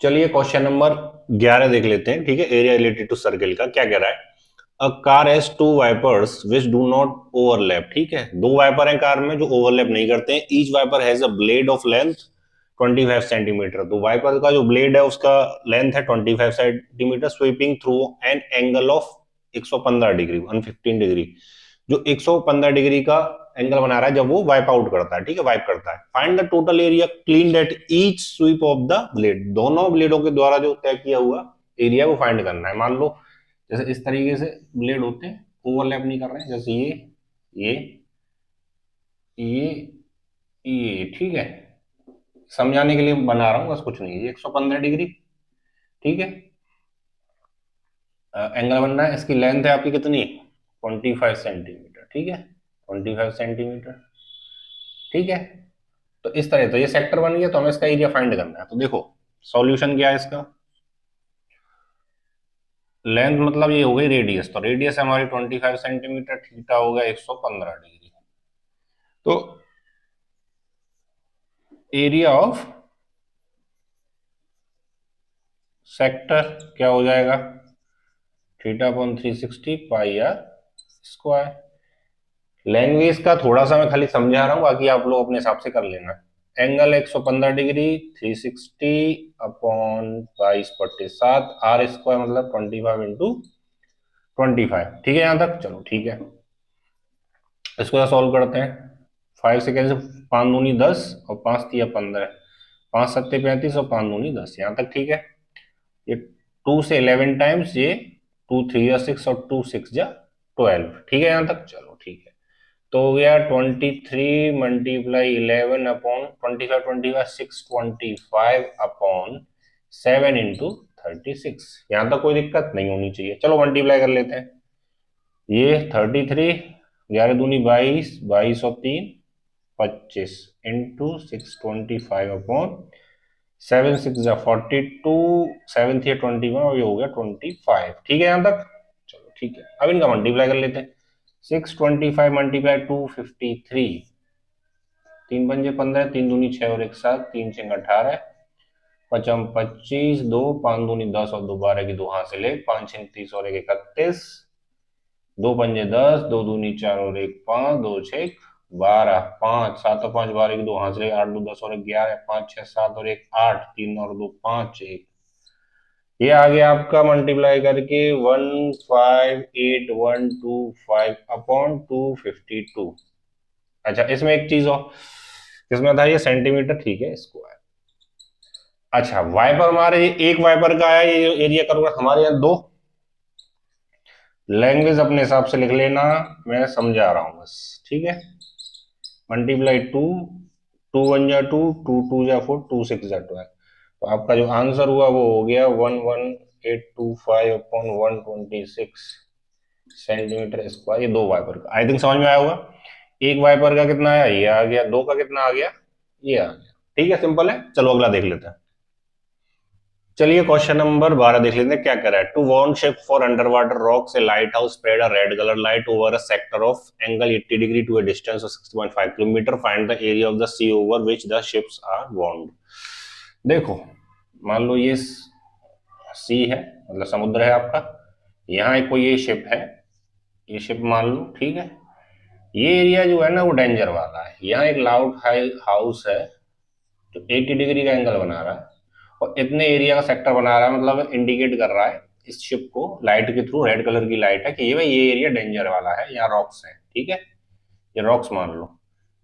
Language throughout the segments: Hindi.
चलिए क्वेश्चन नंबर 11 देख लेते हैं। ठीक है, एरिया रिलेटेड टू सर्किल का क्या कह रहा है। A car has two wipers which do not overlap. ठीक है, दो वाइपर हैं कार में जो ओवरलैप नहीं करते हैं। Each wiper has a blade of length 25 centimetre. तो वाइपर का जो ब्लेड है उसका लेंथ है 25 centimetre, sweeping through an angle of 115 degree 115 degree. जो 115 डिग्री का एंगल बना रहा है जब वो वाइप आउट करता है। ठीक है, वाइप करता है। Find the total area clean at each sweep of the blade. दोनों ब्लेडों के द्वारा जो तय किया हुआ एरिया वो फाइंड करना है। मान लो जैसे इस तरीके से ब्लेड होते हैं, ओवरलैप नहीं कर रहे हैं, जैसे ये ये ये। ठीक है, समझाने के लिए बना रहा हूँ बस, कुछ नहीं। ये 115 डिग्री। ठीक है, एंगल बन रहा है। इसकी लेंथ है आपकी कितनी, 25 सेंटीमीटर। ठीक है, 25 सेंटीमीटर। ठीक है, तो इस तरह तो ये सेक्टर बन गया, तो हमें इसका एरिया फाइंड करना है। तो देखो सॉल्यूशन क्या है इसका। लेंथ मतलब ये हो गई रेडियस, तो रेडियस हमारी 25 सेंटीमीटर, थीटा हो गया 115 डिग्री। तो एरिया ऑफ सेक्टर क्या हो जाएगा, theta upon 360 pi are square. Language का थोड़ा सा मैं खाली समझा रहा हूँ, बाकी आप लोग अपने हिसाब से कर लेना। Angle 115 degree, 360 upon 22/7 r square मतलब 25 इंटू 25। ठीक है यहाँ तक, चलो ठीक है। इसको सॉल्व करते हैं। 5 सेकेंड से 5 दूनी 10 और 5 तिया 15, 5 सत्ते 35 और 5 दूनी 10, यहाँ तक ठीक है। ये 2 से 11 टाइम्स, ये 2 3 या 6 और 2 6 जा 12। ठीक है यहाँ तक, चलो ठीक है। तो हो गया 23 × 11 अपॉन 25 अपॉन 7 इंटू 36। यहाँ तक कोई दिक्कत नहीं होनी चाहिए। चलो मल्टीप्लाई कर लेते हैं। ये 33, 11 दूनी 22, 22 और 3 25 इंटू 625 अपॉन 7 6 जा 42, 7 3 21 और ये हो गया 25। ठीक है यहाँ तक, चलो ठीक है। अब इनका मल्टीप्लाई कर लेते हैं। 625 मल्टीप्लाई 253, 3 पंजे 15, 3 दूनी 6 और 1 7, 3 6 18, 5 25, 2 5 दूनी 10 और 2 12 की 2 हासिल 1, 5 6 30 और 1 31, 2 पंजे 10, 2 दूनी 4 और 1 5, 2 6 12, 5 7 और 5 12 की 2 हासिल 8 2 10 और 11, 5 6 7 और 1 8, 3 और 2 5 1। ये आ गया आपका मल्टीप्लाई करके 158 125 अपॉन 252। अच्छा इसमें एक चीज और, इसमें था ये सेंटीमीटर, ठीक है स्क्वायर। अच्छा वाइपर हमारे एक वाइपर का आया, ये एरिया करूंगा हमारे यहाँ दो। लैंग्वेज अपने हिसाब से लिख लेना, मैं समझा रहा हूं बस। ठीक है, मल्टीप्लाई 2, 2 1 जा 2, 2 2 जा 4, 2 6 जा 12। तो आपका जो आंसर हुआ वो हो गया 11825 अपॉन 126 सेंटीमीटर स्क्वायर। ये दो वाइपर का, आई थिंक समझ में आया होगा। एक वाइपर का कितना आया, ये आ गया। दो का कितना आ गया, ये आ गया। ठीक है, सिंपल है। चलो अगला देख लेते हैं। चलिए क्वेश्चन नंबर 12 देख लेते हैं क्या कर रहा है। To warn ship for underwater rocks a lighthouse spread a red colour light over a sector of angle 80 degree to a distance of 6.5 kilometre. Find the area of the sea over which the ships are warned. देखो मान लो ये सी है, मतलब समुद्र है आपका। यहाँ एक कोई ये शिप है, ये शिप मान लो। ठीक है, ये एरिया जो है ना वो डेंजर वाला है। यहाँ एक लाउड हाउस है जो 80 डिग्री का एंगल बना रहा है और इतने एरिया का सेक्टर बना रहा है, मतलब इंडिकेट कर रहा है इस शिप को लाइट के थ्रू, रेड कलर की लाइट है कि ये भाई ये एरिया डेंजर वाला है, यहाँ रॉक्स है। ठीक है, ये रॉक्स मान लो,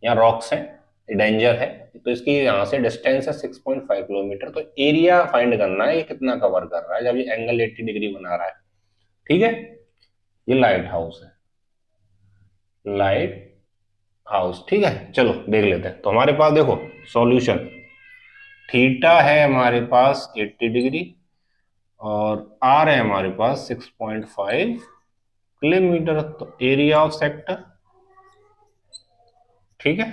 यहाँ रॉक्स है, डेंजर है। तो इसकी यहाँ से डिस्टेंस है 6.5 किलोमीटर। तो एरिया फाइंड करना है ये कितना कवर कर रहा है जब ये एंगल 80 डिग्री बना रहा है। ठीक है, ये लाइट हाउस है, लाइट हाउस। ठीक है, चलो देख लेते हैं। तो हमारे पास देखो सॉल्यूशन, थीटा है हमारे पास 80 डिग्री और आर है हमारे पास 6.5 किलोमीटर। तो एरिया ऑफ सेक्टर, ठीक है,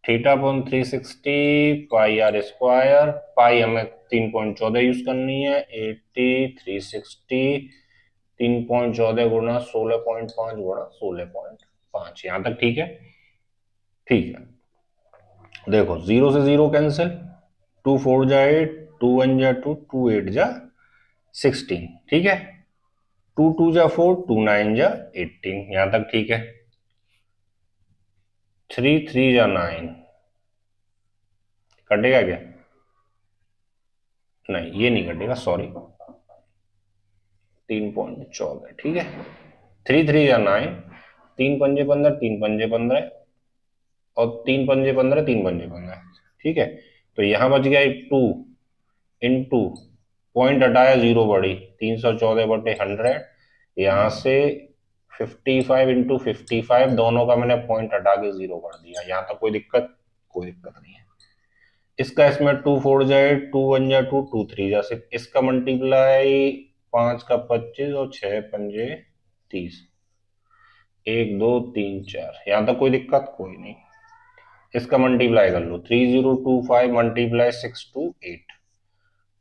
theta upon 360 pi are square. Pi हमें 3.14 यूज करनी है। 80 360 3.14 गुणा 16.5 गुणा 16.5, यहां तक ठीक है। ठीक है, देखो 0 से 0 कैंसिल, 2 4 जा 8, 2 1 जा 2, 2 8 जा 16, ठीक है। 2 2 जा 4, 2 9 जा 18, यहां तक ठीक है। 3 3 जा 9, कटेगा क्या? नहीं, ये नहीं कटेगा, सॉरी। 3.14, ठीक है। 3 3 या 9, 3 पंजे 15, 3 पंजे 15 और 3 पंजे 15, 3 पंजे 15, ठीक है। तो यहां बच गया 2 इंटू, पॉइंट हटाया, जीरो बढ़ी, 314/100। यहां से 55 इंटू 55, दोनों का मैंने पॉइंट हटा के जीरो कर दिया। यहां तक कोई दिक्कत? कोई दिक्कत नहीं है। इसका इसमें 2 4 जाए, 2 1 जा 2, 2 3 जा 6, इसका मल्टीप्लाई 5 का 25 और 6 पंजे 30, 1 2 3 4, यहां तक कोई दिक्कत? कोई नहीं। इसका मल्टीप्लाई कर लो, 3025 मल्टीप्लाई 628,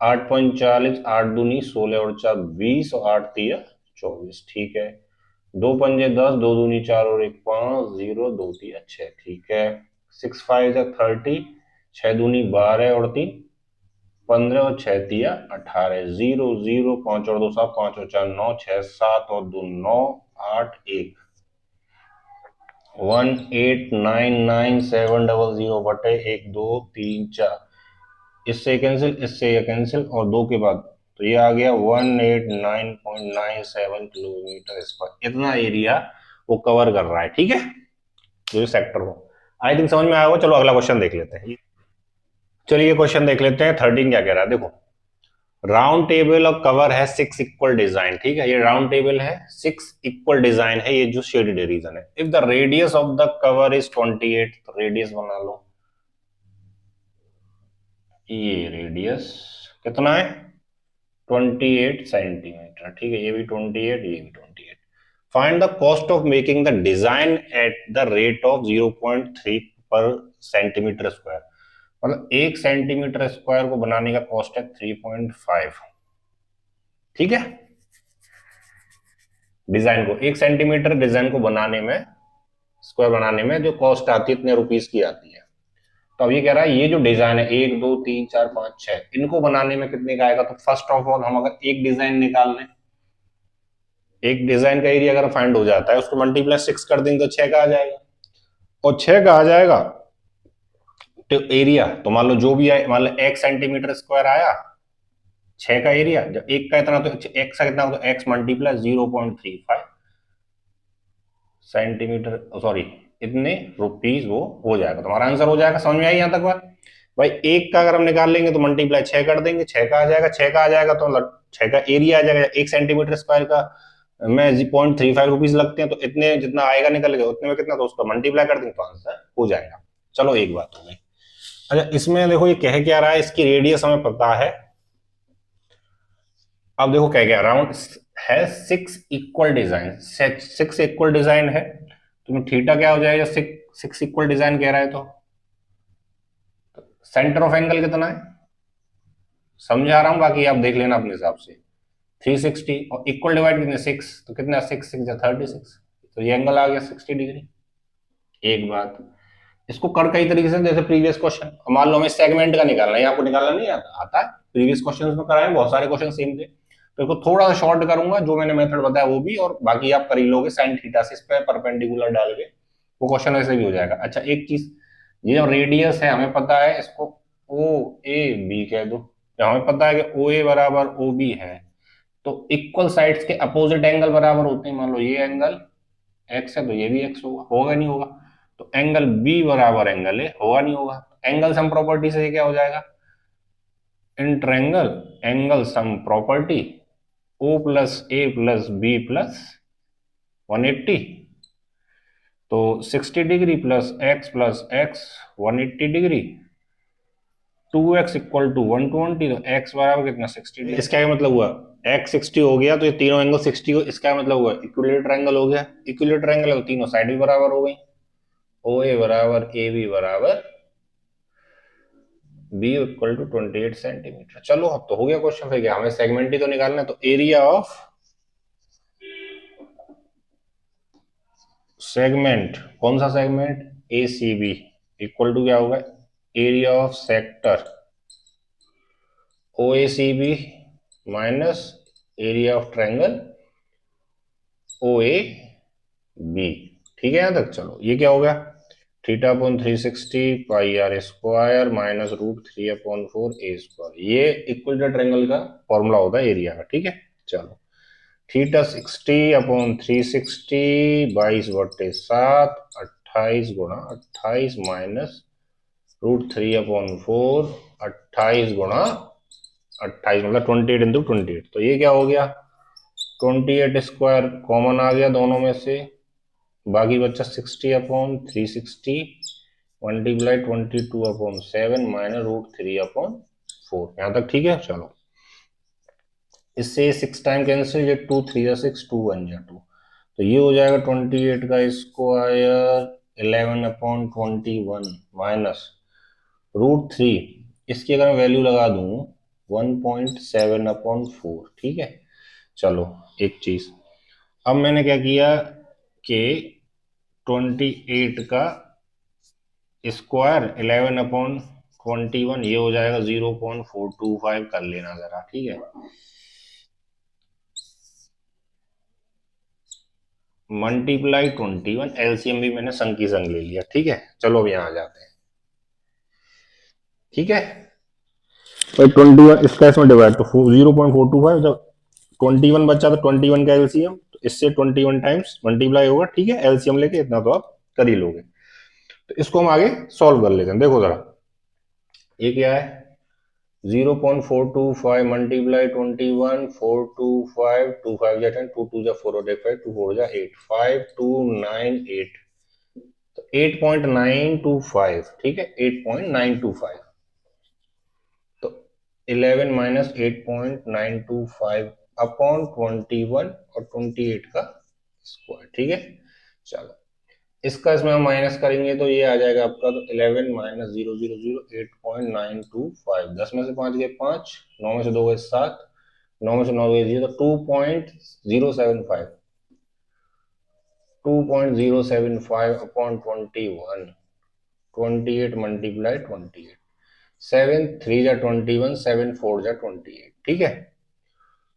8.40, 8 दूनी 16 और 4 20 और 8 तिया 24, ठीक है। 2 पंजे 10, 2 दूनी 4 और 1 5, 0 2 तिया 6, ठीक है। 6 5 जा 30, 6 दूनी 12 और 3 15 और 6 तिया 18, 0 0 5 और 2 7, 5 और 4 9, 6 7 और 2 9, 8 1, 1899700 बटे 1 2 3 4, इससे कैंसिल, इससे ये कैंसिल, और 2 के बाद तो ये आ गया 189.97 किलोमीटर स्क्वायर। इतना एरिया वो कवर कर रहा है, ठीक है, जो सेक्टर हो। आई थिंक समझ में आया होगा। चलो अगला क्वेश्चन देख लेते हैं। चलिए क्वेश्चन देख लेते हैं। 13 क्या कह रहा है, देखो। राउंड टेबल और कवर है 6 इक्वल डिजाइन, ठीक है। ये राउंड टेबल है, 6 इक्वल डिजाइन है, ये जो शेडेड रीजन है। If the radius of the cover is 28, तो रेडियस बना लो। ये रेडियस कितना है? 28 सेंटीमीटर, ठीक है। ये भी 28, ये भी 28। Find the cost of making the design at the rate of 0.3 पर सेंटीमीटर स्क्वायर। मतलब 1 सेंटीमीटर स्क्वायर को बनाने का कॉस्ट है 3.5, ठीक है। डिजाइन को 1 सेंटीमीटर डिजाइन को बनाने में, स्क्वायर बनाने में जो कॉस्ट आती है, इतने रुपीस की आती है। तो अब ये कह रहा है ये जो डिजाइन है 1 2 3 4 5 6, इनको बनाने में कितने का आएगा। तो फर्स्ट ऑफ ऑल हम अगर एक डिजाइन निकाल लें, एक डिजाइन का एरिया अगर फाइंड हो जाता है, उसको मल्टीप्लाई 6 कर देंगे तो 6 का आ जाएगा, और 6 का आ जाएगा तो एरिया, तो मान लो जो भी आए, मान लो 1 सेंटीमीटर स्क्वायर आया 6 का एरिया, जब 1 का इतना तो x का कितना, तो x मल्टीप्लाई 0.35 सेंटीमीटर, सॉरी इतने रुपीस वो हो जाएगा। तुम्हारा आंसर हो जाएगा। समझ में आई यहां तक बात? भाई 1 का अगर हम निकाल लेंगे तो मल्टीप्लाई 6 कर देंगे, 6 का आ जाएगा, 6 का आ जाएगा तो 6 का एरिया आ जाएगा। 1 सेंटीमीटर स्क्वायर का में 0.35 लगते हैं, तो इतने जितना आएगा निकल गया, उतने में कितना, तो उसका मल्टीप्लाई कर देंगे तो आंसर हो जाएगा। चलो एक बात हो गई। अच्छा, इसमें देखो ये कह क्या रहा है, इसकी रेडियस हमें पता है। अब देखो क्या क्या राउंड है 6 इक्वल डिजाइन, 6 इक्वल डिजाइन है, तो थीटा क्या हो जाएगा? 6 इक्वल डिजाइन कह रहा है, तो सेंटर ऑफ एंगल कितना है समझा रहा हूं, बाकी आप देख लेना अपने हिसाब से। 360 और इक्वल डिवाइड कितने 6, तो कितना 6 6 जा 36, तो ये एंगल आ गया 60 डिग्री। एक बात, इसको कर कई तरीके से, जैसे प्रीवियस क्वेश्चन, मान लो हमें सेगमेंट का निकालना है, आपको निकालना नहीं आता, आता है, प्रीवियस क्वेश्चन में कराए बहुत सारे क्वेश्चन सेम थे, तो इसको थोड़ा सा शॉर्ट करूंगा, जो मैंने मेथड बताया वो भी, और बाकी आप कर ही लोगे साइन थीटा से इस पे परपेंडिकुलर डाल के, वो क्वेश्चन ऐसे भी हो जाएगा। अच्छा एक चीज, ये जो रेडियस है हमें पता है, इसको ओ ए बी कह दो। जब हमें पता है कि ओ ए बराबर ओ बी है, तो इक्वल साइड्स के अपोजिट एंगल बराबर होते हैं। मान लो ये एंगल एक्स है तो ये भी एक्स होगा, होगा नहीं होगा? तो एंगल बी बराबर एंगल ए, होगा नहीं होगा? एंगल सम प्रॉपर्टी से ये क्या हो जाएगा, इंटरेंगल angle sum property O plus A plus B plus 180, तो 60 degree plus x 180 degree, 2x equal to 120, तो x बराबर कितना 60 डिग्री। इसका क्या मतलब हुआ, x 60 हो गया तो ये तीनों एंगल 60 हो, इसका मतलब हुआ इक्विलेटरल एंगल हो गया। इक्विलेटरल एंगल तो तीनों साइड भी बराबर हो गई, ओ ए बराबर ए बी बराबर बी इक्वल टू 28 सेंटीमीटर। चलो अब तो हो गया क्वेश्चन। फिर क्या, हमें सेगमेंट ही तो निकालना है, तो एरिया ऑफ सेगमेंट, कौन सा segment, A C B, equal to क्या होगा, area of sector OACB minus area of triangle OAB। ठीक है, यहां तक चलो ये क्या हो गया, theta upon 360 pi are square minus root 3 upon 4 a square. ये इक्विलेटरल ट्रायंगल का फॉर्मूला होता है एरिया का। ठीक है, चलो थीटा 60 अपॉन 360 22/7 28 गुणा 28 माइनस रूट 3 अपॉन 4 28 गुणा 28 मतलब 28 इंटू 28। तो ये क्या हो गया, 28 स्क्वायर कॉमन आ गया दोनों में से, बाकी बच्चा 60 upon 360 multiply 22 upon 7 minus root 3 upon 4। यहां तक ठीक है, चलो इससे 6 टाइम कैंसिल, ये 2 3 या 6 2 1 या 2, तो ये हो जाएगा 28 का स्क्वायर 11 अपॉन 21 माइनस रूट 3, इसकी अगर मैं वैल्यू लगा दूं 1.7 अपॉन 4। ठीक है, चलो एक चीज, अब मैंने क्या किया कि 28 का स्क्वायर 11 अपॉन 21 ये हो जाएगा 0.425 कर लेना जरा। ठीक है, मल्टीप्लाई 21, एलसीएम भी मैंने संग की संग ले लिया। ठीक है, चलो अब यहां आ जाते हैं। ठीक है, तो 21 इसका इसमें डिवाइड, तो 0.425, जब 21 बचा तो 21 का एलसीएम, तो इससे 21 टाइम्स मल्टीप्लाई होगा। ठीक है, एलसीएम लेके इतना तो आप कर ही लोगे। तो इसको हम आगे सॉल्व कर लेते हैं। देखो जरा ये क्या है, 0.425 मल्टीप्लाई 21 425 2 5 जा 10 2 2 जा 4 और 5 2 4 जा 8 5298, तो 8.925। ठीक है, 8.925, तो 11 माइनस 8.925 अपॉन 21 और 28 का स्क्वायर। ठीक है, चलो इसका इसमें हम माइनस करेंगे तो ये आ जाएगा आपका, तो 11 माइनस 0.000 8.925, 10 में से 5 गए 5, 9 में से 2 गए 7, 9 में से 9 गए 0, तो 2.075 अपॉन 21 28 मल्टीप्लाई 28, 7 3 जा 21 7 4 जा 28। ठीक है,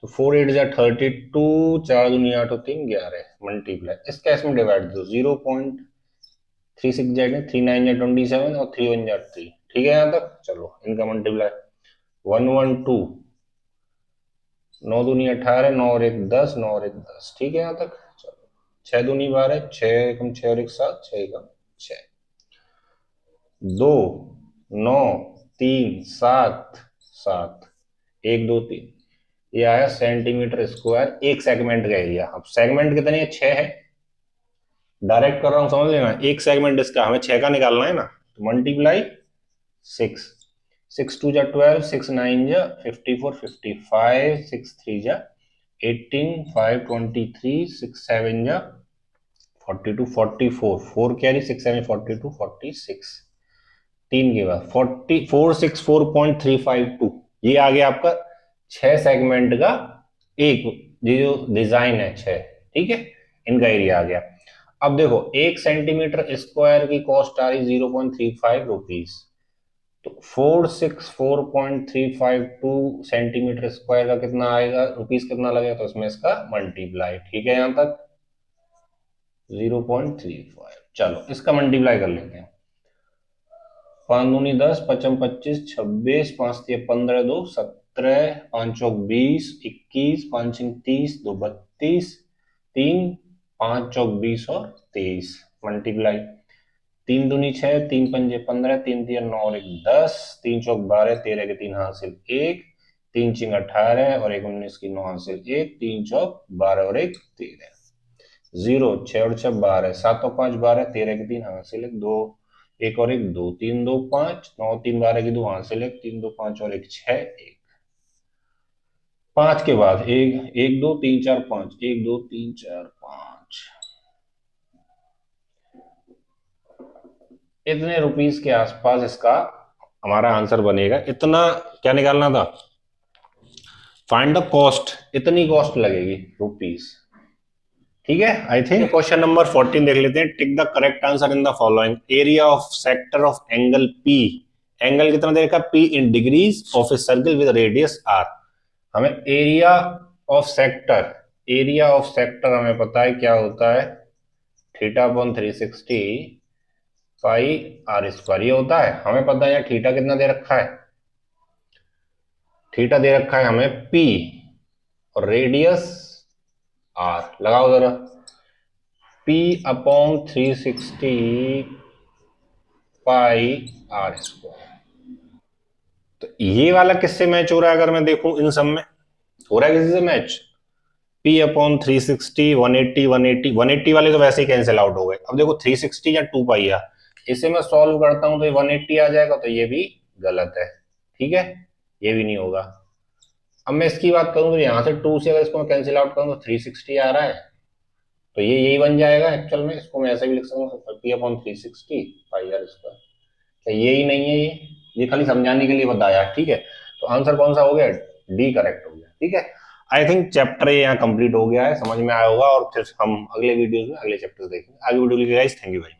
तो 4 8 जा 32, 4 दूनी 8 और 3 11 मल्टीप्लाई, इसका इसमें डिवाइड दो, 0.36 जाएगा, 3 9 जा 27 और 3 1 जा 3। ठीक है, यहां तक चलो इनका मल्टीप्लाई 112, 9 दूनी 18, 9 और 1 10, 9 और 1 10। ठीक है, यहां तक चलो 6 दूनी 12, 6 एकम 6 और 1 7, 6 एकम 6, 2 9 3 7 7 1 2 3, ये आया सेंटीमीटर स्क्वायर एक सेगमेंट का एरिया। अब सेगमेंट कितने हैं, 6 है, डायरेक्ट कर रहा हूं समझ लेना, एक सेगमेंट इसका हमें 6 का निकालना है ना, तो मल्टीप्लाई 6, 6 2 जा 12, 6 9 जा 54 55, 6 3 जा 18, 5 23, 6 7 जा 42 44, 4 कैरी 6 7 42 46, 3 के बाद 464.352, ये आ गया आपका 6 सेगमेंट का एक, ये जो डिजाइन है 6। ठीक है, इनका एरिया आ गया। अब देखो 1 सेंटीमीटर स्क्वायर की कॉस्ट आ रही 0.35 रुपीज, तो 464.352 सेंटीमीटर स्क्वायर का कितना आएगा, रुपीज कितना लगेगा, तो इसमें इसका मल्टीप्लाई। ठीक है, यहां तक 0.35, चलो इसका मल्टीप्लाई कर लेते हैं। 5 दूनी 10, 55 25 26, 5 3 15 2 17, 5 चौक 20 21, 5 6 30 2 32, 3 5 चौक 20 और 23 मल्टीप्लाई 3 दूनी 6, 3 पंजे 15, 3 3 9 और 1 10, 3 चौक 12, 13 के 3 हासिल 1, 3 चिंग 18 और 1 19 की 9 हासिल 1, 3 चौक 12 और 1 13, 0 6 और 6 12, 7 और 5 12, 13 के 3 हासिल 1 2, 1 और 1 2, 3 2 5, 9 3 12 की 2 हासिल 1, 3 2 5 और 1 6 1, 5 के बाद 1 1 2 3 4 5, 1 2 3 4 5, इतने रुपीस के आसपास इसका हमारा आंसर बनेगा। इतना क्या निकालना था, फाइंड द कॉस्ट, इतनी कॉस्ट लगेगी रुपीस। ठीक है, आई थिंक क्वेश्चन नंबर 14 देख लेते हैं। Tick the correct answer in the following, area of sector of angle P angle कितना दे रखा है, P in degrees of a circle with radius R। हमें area of sector, area of sector हमें पता है क्या होता है, थीटा अपॉन 360 पाई R स्क्वायर, ये होता है हमें पता है। यहाँ थीटा कितना दे रखा है, थीटा दे रखा है हमें P और रेडियस R। लगाओ जरा, P अपॉन 360 पाई R स्क्वायर। तो ये वाला किससे मैच हो रहा है, अगर मैं देखूं इन सब में हो रहा है किसी से मैच, P अपॉन 360, 180, 180, 180 वाले तो वैसे ही कैंसिल आउट हो गए। अब देखो 360 या 2 पाई है, इसे मैं सॉल्व करता हूं तो ये 180 आ जाएगा, तो ये भी गलत है, ठीक है, ये भी नहीं होगा। अब मैं इसकी बात करूं तो यहाँ से 2 से अगर इसको मैं कैंसिल आउट करूं तो 360 आ रहा है, तो ये यही बन जाएगा एक्चुअल में। इसको मैं ऐसे भी लिख सकता हूँ, P अपॉन 360 पाई R स्क्वायर। क्या यही नहीं है, ये खाली समझाने के लिए बताया, ठीक है। तो आंसर कौन सा हो गया, डी करेक्ट हो गया, ठीक है। आई थिंक चैप्टर ये यहाँ कंप्लीट हो गया है, समझ में आया होगा, और फिर हम अगले वीडियोस में अगले चैप्टर देखेंगे। आगे वीडियो के लिए गाइस थैंक यू भाई।